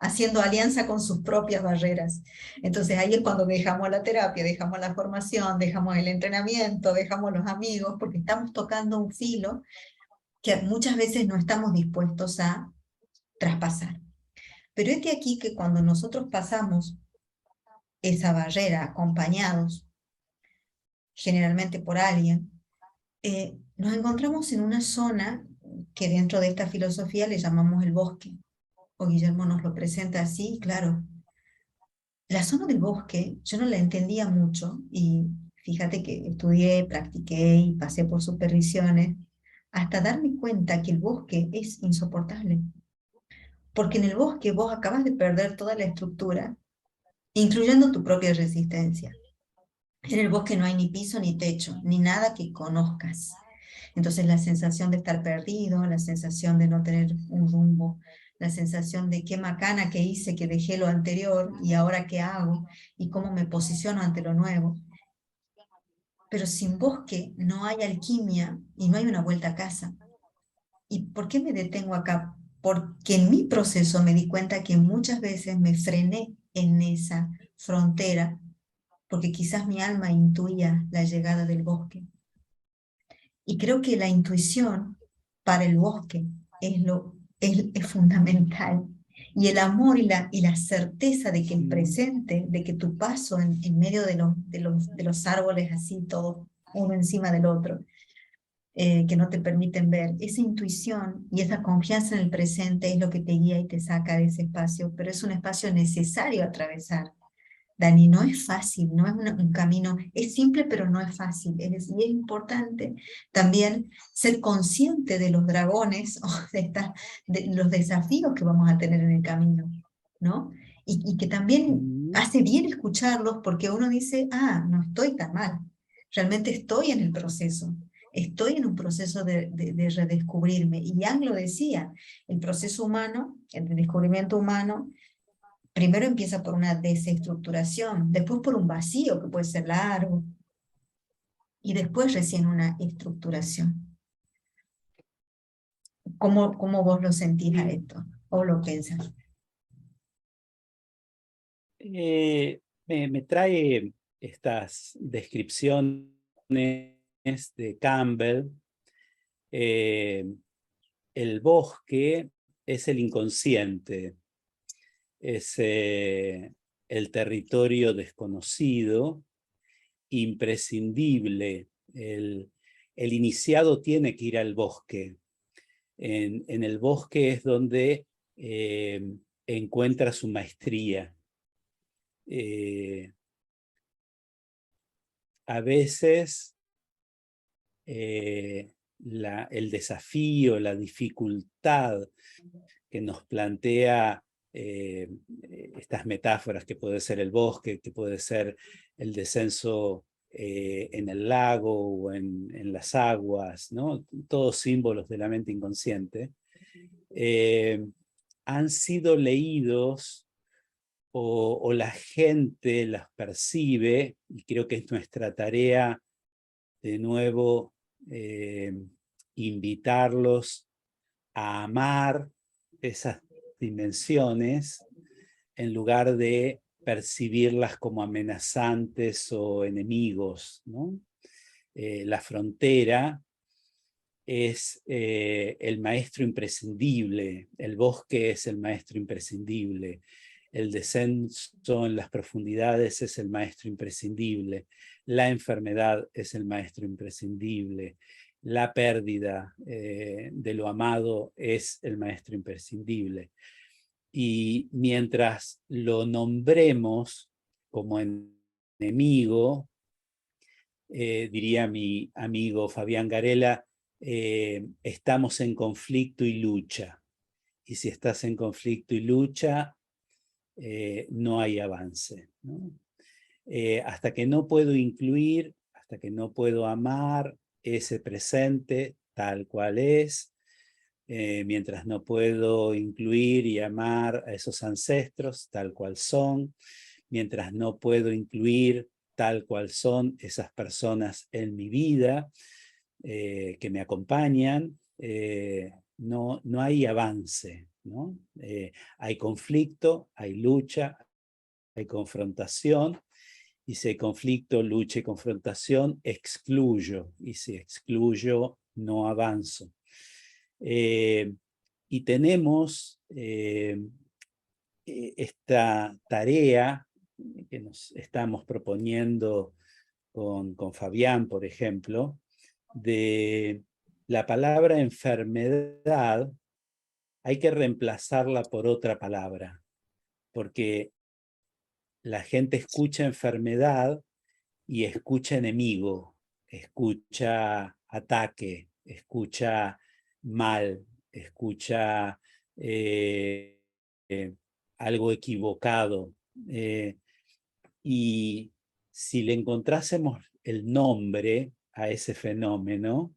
haciendo alianza con sus propias barreras. Entonces ahí es cuando dejamos la terapia, dejamos la formación, dejamos el entrenamiento, dejamos los amigos, porque estamos tocando un filo que muchas veces no estamos dispuestos a traspasar. Pero este aquí que cuando nosotros pasamos esa barrera acompañados, generalmente por alguien, nos encontramos en una zona que dentro de esta filosofía le llamamos el bosque, o Guillermo nos lo presenta así, claro. La zona del bosque yo no la entendía mucho y fíjate que estudié, practiqué y pasé por supervisiones hasta darme cuenta que el bosque es insoportable, porque en el bosque vos acabas de perder toda la estructura, incluyendo tu propia resistencia. En el bosque no hay ni piso ni techo, ni nada que conozcas. Entonces la sensación de estar perdido, la sensación de no tener un rumbo, la sensación de qué macana que hice, que dejé lo anterior y ahora qué hago y cómo me posiciono ante lo nuevo. Pero sin bosque no hay alquimia y no hay una vuelta a casa. ¿Y por qué me detengo acá? Porque en mi proceso me di cuenta que muchas veces me frené en esa frontera porque quizás mi alma intuía la llegada del bosque. Y creo que la intuición para el bosque es fundamental. Y el amor y la certeza de que el presente, de que tu paso en medio de los árboles así, todos uno encima del otro, que no te permiten ver, esa intuición y esa confianza en el presente es lo que te guía y te saca de ese espacio, pero es un espacio necesario atravesar. Dani, no es fácil, no es un camino, es simple pero no es fácil, y es importante también ser consciente de los dragones o de los desafíos que vamos a tener en el camino, ¿no? Y que también hace bien escucharlos porque uno dice, ah, no estoy tan mal, realmente estoy en el proceso, estoy en un proceso de redescubrirme, y Yang lo decía, el proceso humano, el descubrimiento humano, primero empieza por una desestructuración, después por un vacío que puede ser largo, y después recién una estructuración. ¿Cómo vos lo sentís a esto? ¿O lo pensás? Me trae estas descripciones de Campbell. El bosque es el inconsciente, es el territorio desconocido, imprescindible. El iniciado tiene que ir al bosque. En el bosque es donde encuentra su maestría. A veces el desafío, la dificultad que nos plantea estas metáforas que puede ser el bosque, que puede ser el descenso en el lago o en las aguas, ¿no? Todos símbolos de la mente inconsciente, han sido leídos o la gente las percibe, y creo que es nuestra tarea de nuevo invitarlos a amar esas dimensiones en lugar de percibirlas como amenazantes o enemigos, ¿no? La frontera es el maestro imprescindible, el bosque es el maestro imprescindible, el descenso en las profundidades es el maestro imprescindible, la enfermedad es el maestro imprescindible, la pérdida de lo amado es el maestro imprescindible. Y mientras lo nombremos como enemigo, diría mi amigo Fabián Garela, estamos en conflicto y lucha. Y si estás en conflicto y lucha, no hay avance, ¿no? Hasta que no puedo incluir, hasta que no puedo amar ese presente tal cual es, mientras no puedo incluir y amar a esos ancestros tal cual son, mientras no puedo incluir tal cual son esas personas en mi vida que me acompañan, no hay avance, ¿no? Hay conflicto, hay lucha, hay confrontación, y si hay conflicto, lucha y confrontación, excluyo, y si excluyo, no avanzo. Y tenemos esta tarea que nos estamos proponiendo con Fabián, por ejemplo, de la palabra enfermedad, hay que reemplazarla por otra palabra, porque la gente escucha enfermedad y escucha enemigo, escucha ataque, escucha mal, escucha algo equivocado. Y si le encontrásemos el nombre a ese fenómeno,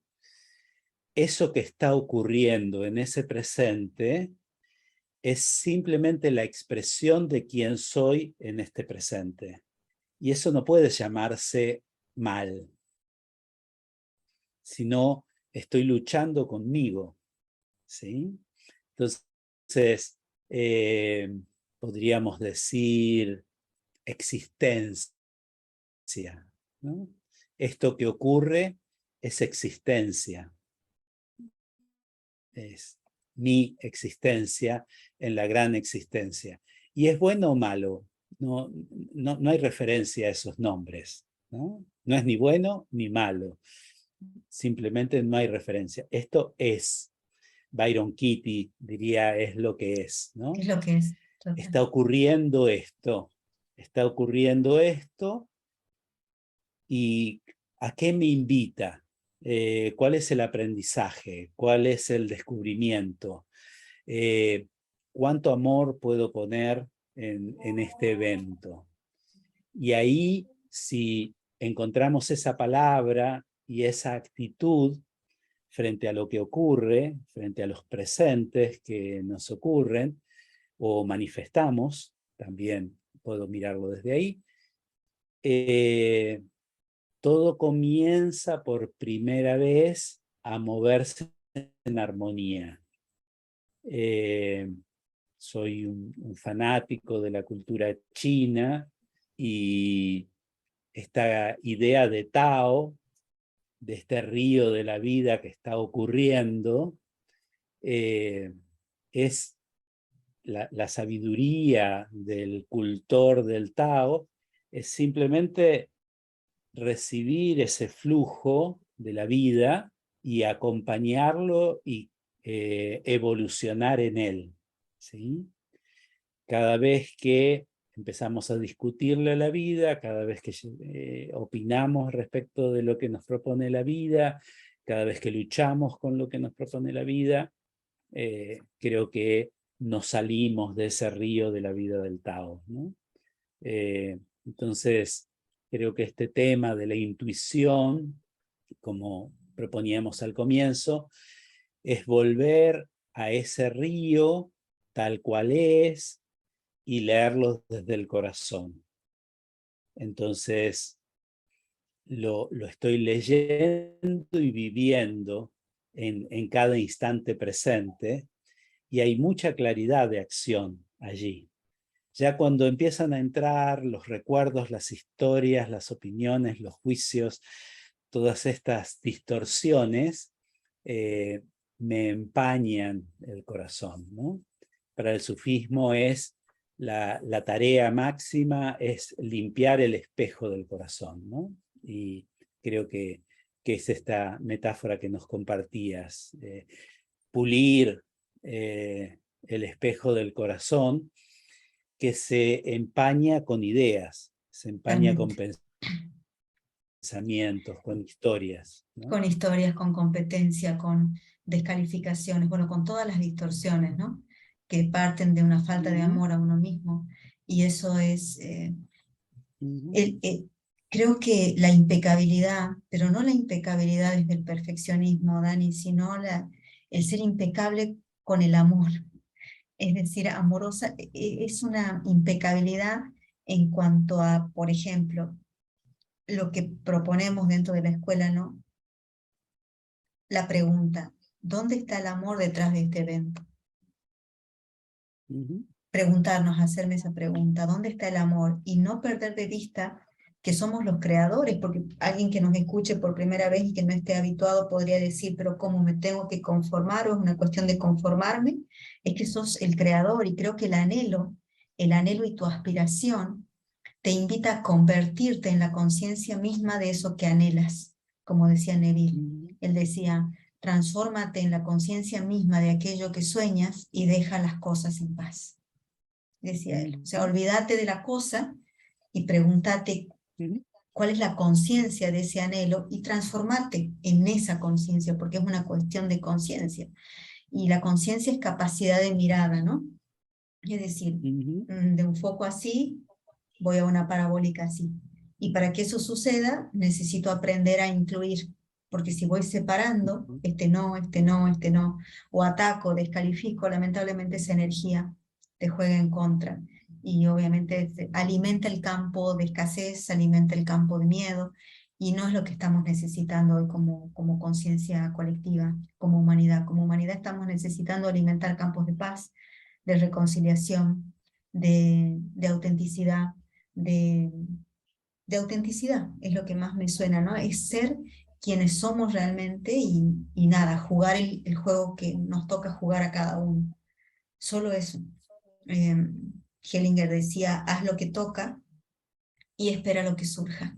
eso que está ocurriendo en ese presente es simplemente la expresión de quién soy en este presente. Y eso no puede llamarse mal, sino estoy luchando conmigo, ¿sí? Entonces, podríamos decir existencia, ¿no? Esto que ocurre es existencia, es mi existencia en la gran existencia. ¿Y es bueno o malo? No hay referencia a esos nombres, ¿no? No es ni bueno ni malo, simplemente no hay referencia. Esto es, Byron Katie diría, es lo que es, ¿no? Es lo que es. Total. Está ocurriendo esto, ¿y a qué me invita? ¿Cuál es el aprendizaje? ¿Cuál es el descubrimiento? ¿Cuánto amor puedo poner en este evento? Y ahí, si encontramos esa palabra y esa actitud frente a lo que ocurre, frente a los presentes que nos ocurren o manifestamos, también puedo mirarlo desde ahí, todo comienza por primera vez a moverse en armonía. Soy un fanático de la cultura china y esta idea de Tao, de este río de la vida que está ocurriendo, es la sabiduría del cultor del Tao, es simplemente recibir ese flujo de la vida y acompañarlo y evolucionar en él, ¿sí? Cada vez que empezamos a discutirle la vida, cada vez que opinamos respecto de lo que nos propone la vida, cada vez que luchamos con lo que nos propone la vida, creo que nos salimos de ese río de la vida del Tao, ¿no? Entonces, creo que este tema de la intuición, como proponíamos al comienzo, es volver a ese río tal cual es y leerlo desde el corazón. Entonces, lo estoy leyendo y viviendo en cada instante presente, y hay mucha claridad de acción allí. Ya cuando empiezan a entrar los recuerdos, las historias, las opiniones, los juicios, todas estas distorsiones, me empañan el corazón, ¿no? Para el sufismo es la tarea máxima es limpiar el espejo del corazón, ¿no? Y creo que es esta metáfora que nos compartías, pulir el espejo del corazón, que se empaña con ideas, se empaña con Totalmente. pensamientos, con historias, ¿no? Con historias, con competencia, con descalificaciones, bueno, con todas las distorsiones, ¿no? Que parten de una falta de amor a uno mismo. Y eso es, creo que la impecabilidad, pero no la impecabilidad desde el perfeccionismo, Dani, sino el ser impecable con el amor. Es decir, amorosa, es una impecabilidad en cuanto a, por ejemplo, lo que proponemos dentro de la escuela, ¿no? La pregunta, ¿dónde está el amor detrás de este evento? Preguntarnos, hacerme esa pregunta, ¿dónde está el amor? Y no perder de vista que somos los creadores, porque alguien que nos escuche por primera vez y que no esté habituado podría decir, pero ¿cómo me tengo que conformar? ¿O es una cuestión de conformarme? Es que sos el creador, y creo que el anhelo y tu aspiración te invita a convertirte en la conciencia misma de eso que anhelas, como decía Neville. Él decía, transfórmate en la conciencia misma de aquello que sueñas y deja las cosas en paz, decía él. O sea, olvídate de la cosa y pregúntate cuál es la conciencia de ese anhelo y transformate en esa conciencia, porque es una cuestión de conciencia. Y la conciencia es capacidad de mirada, ¿no? Es decir, de un foco así, voy a una parabólica así. Y para que eso suceda, necesito aprender a incluir, porque si voy separando, este no, este no, este no, o ataco, descalifico, lamentablemente esa energía te juega en contra. Y obviamente alimenta el campo de escasez, alimenta el campo de miedo, y no es lo que estamos necesitando hoy como conciencia colectiva, como humanidad. Como humanidad estamos necesitando alimentar campos de paz, de reconciliación, de autenticidad, de autenticidad, es lo que más me suena, ¿no? Es ser quienes somos realmente y nada, jugar el juego que nos toca jugar a cada uno. Solo eso. Hellinger decía, haz lo que toca y espera lo que surja.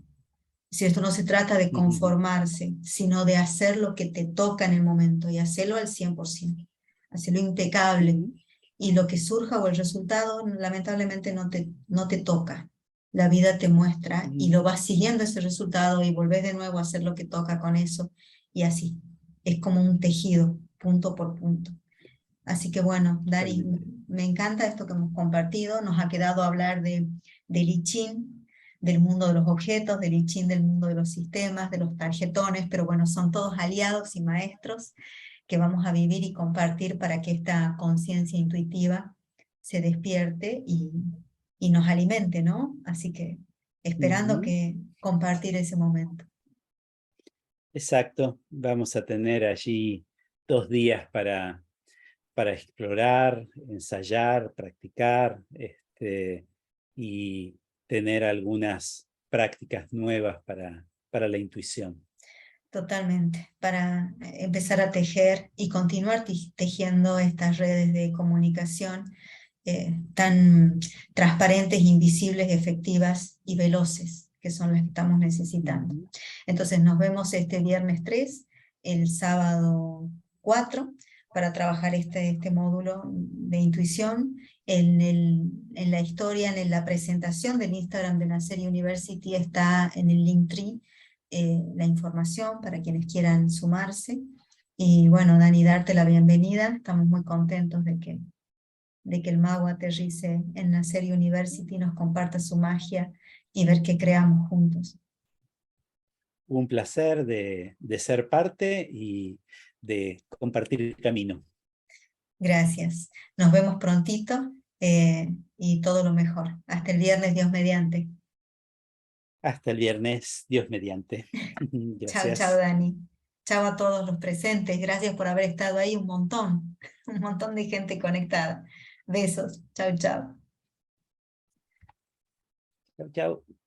Si esto no se trata de conformarse, sino de hacer lo que te toca en el momento y hacerlo al 100%, hacerlo impecable. Y lo que surja o el resultado, lamentablemente no te toca. La vida te muestra y lo vas siguiendo ese resultado y volvés de nuevo a hacer lo que toca con eso. Y así, es como un tejido, punto por punto. Así que bueno, Dani, me encanta esto que hemos compartido. Nos ha quedado hablar de I Ching, del mundo de los objetos, del I Ching, del mundo de los sistemas, de los tarjetones, pero bueno, son todos aliados y maestros que vamos a vivir y compartir para que esta conciencia intuitiva se despierte y nos alimente, ¿no? Así que esperando que compartir ese momento. Exacto, vamos a tener allí 2 días para explorar, ensayar, practicar, y tener algunas prácticas nuevas para la intuición. Totalmente, para empezar a tejer y continuar tejiendo estas redes de comunicación tan transparentes, invisibles, efectivas y veloces, que son las que estamos necesitando. Entonces nos vemos este viernes 3, el sábado 4, para trabajar este módulo de intuición. En la historia, en la presentación del Instagram de Nacer University está en el Linktree la información para quienes quieran sumarse. Y bueno, Dani, darte la bienvenida. Estamos muy contentos de que de que el mago aterrice en Nacer University, nos comparta su magia y ver qué creamos juntos. Un placer de ser parte y de compartir el camino. Gracias. Nos vemos prontito y todo lo mejor. Hasta el viernes, Dios mediante. Hasta el viernes, Dios mediante. Chao, chao, Gracias. Dani. Chao a todos los presentes. Gracias por haber estado ahí, un montón. Un montón de gente conectada. Besos. Chao, chao. Chau, chau.